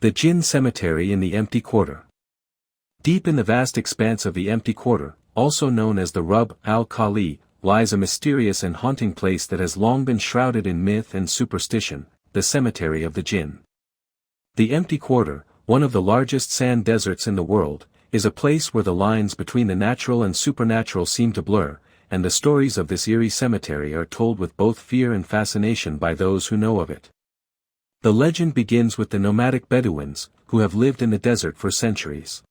The Jinn Cemetery in the Empty Quarter. Deep in the vast expanse of the Empty Quarter, also known as the Rub al-Khali, lies a mysterious and haunting place that has long been shrouded in myth and superstition, the Cemetery of the Jinn. The Empty Quarter, one of the largest sand deserts in the world, is a place where the lines between the natural and supernatural seem to blur, and the stories of this eerie cemetery are told with both fear and fascination by those who know of it. The legend begins with the nomadic Bedouins, who have lived in the desert for centuries.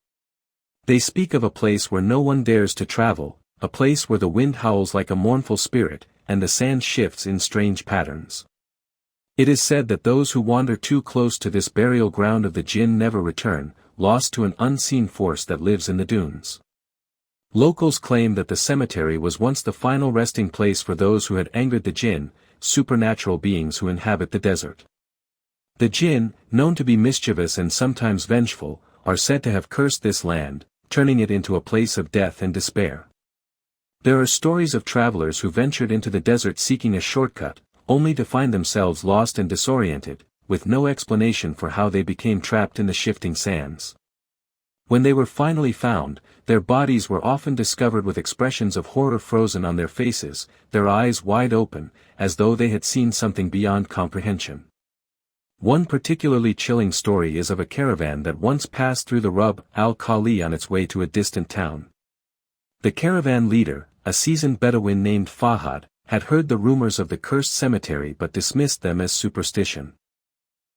They speak of a place where no one dares to travel, a place where the wind howls like a mournful spirit, and the sand shifts in strange patterns. It is said that those who wander too close to this burial ground of the Jinn never return, lost to an unseen force that lives in the dunes. Locals claim that the cemetery was once the final resting place for those who had angered the Jinn, supernatural beings who inhabit the desert. The Jinn, known to be mischievous and sometimes vengeful, are said to have cursed this land, turning it into a place of death and despair. There are stories of travelers who ventured into the desert seeking a shortcut, only to find themselves lost and disoriented, with no explanation for how they became trapped in the shifting sands. When they were finally found, their bodies were often discovered with expressions of horror frozen on their faces, their eyes wide open, as though they had seen something beyond comprehension. One particularly chilling story is of a caravan that once passed through the Rub al-Khali on its way to a distant town. The caravan leader, a seasoned Bedouin named Fahad, had heard the rumors of the cursed cemetery but dismissed them as superstition.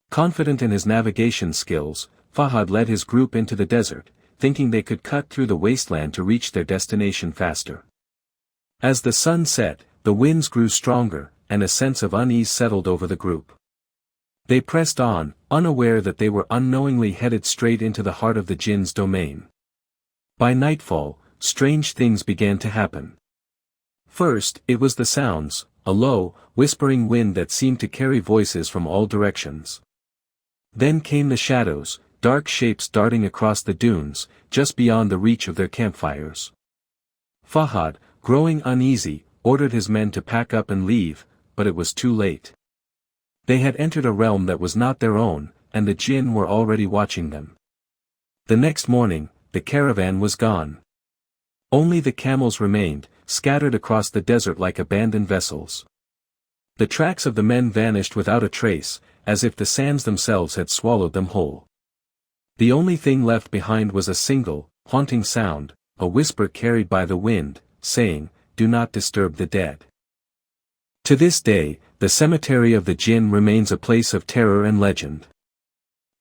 Confident in his navigation skills, Fahad led his group into the desert, thinking they could cut through the wasteland to reach their destination faster. As the sun set, the winds grew stronger, and a sense of unease settled over the group. They pressed on, unaware that they were unknowingly headed straight into the heart of the Jinn's domain. By nightfall, strange things began to happen. First, it was the sounds, a low, whispering wind that seemed to carry voices from all directions. Then came the shadows, dark shapes darting across the dunes, just beyond the reach of their campfires. Fahad, growing uneasy, ordered his men to pack up and leave, but it was too late. They had entered a realm that was not their own, and the Jinn were already watching them. The next morning, the caravan was gone. Only the camels remained, scattered across the desert like abandoned vessels. The tracks of the men vanished without a trace, as if the sands themselves had swallowed them whole. The only thing left behind was a single, haunting sound, a whisper carried by the wind, saying, "Do not disturb the dead." To this day, the cemetery of the Jinn remains a place of terror and legend.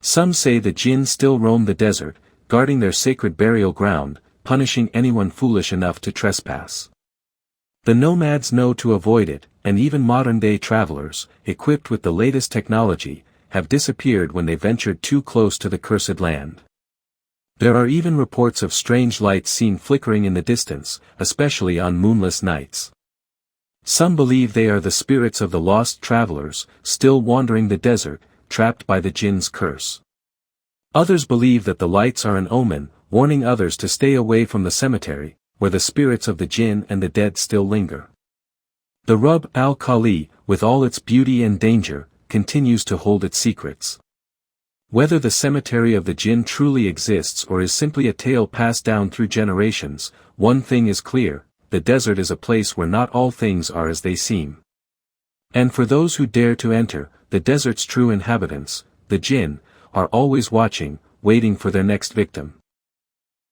Some say the Jinn still roam the desert, guarding their sacred burial ground, punishing anyone foolish enough to trespass. The nomads know to avoid it, and even modern-day travelers, equipped with the latest technology, have disappeared when they ventured too close to the cursed land. There are even reports of strange lights seen flickering in the distance, especially on moonless nights. Some believe they are the spirits of the lost travelers, still wandering the desert, trapped by the Jinn's curse. Others believe that the lights are an omen, warning others to stay away from the cemetery, where the spirits of the Jinn and the dead still linger. The Rub al-Khali, with all its beauty and danger, continues to hold its secrets. Whether the cemetery of the Jinn truly exists or is simply a tale passed down through generations, one thing is clear: the desert is a place where not all things are as they seem. And for those who dare to enter, the desert's true inhabitants, the Jinn, are always watching, waiting for their next victim.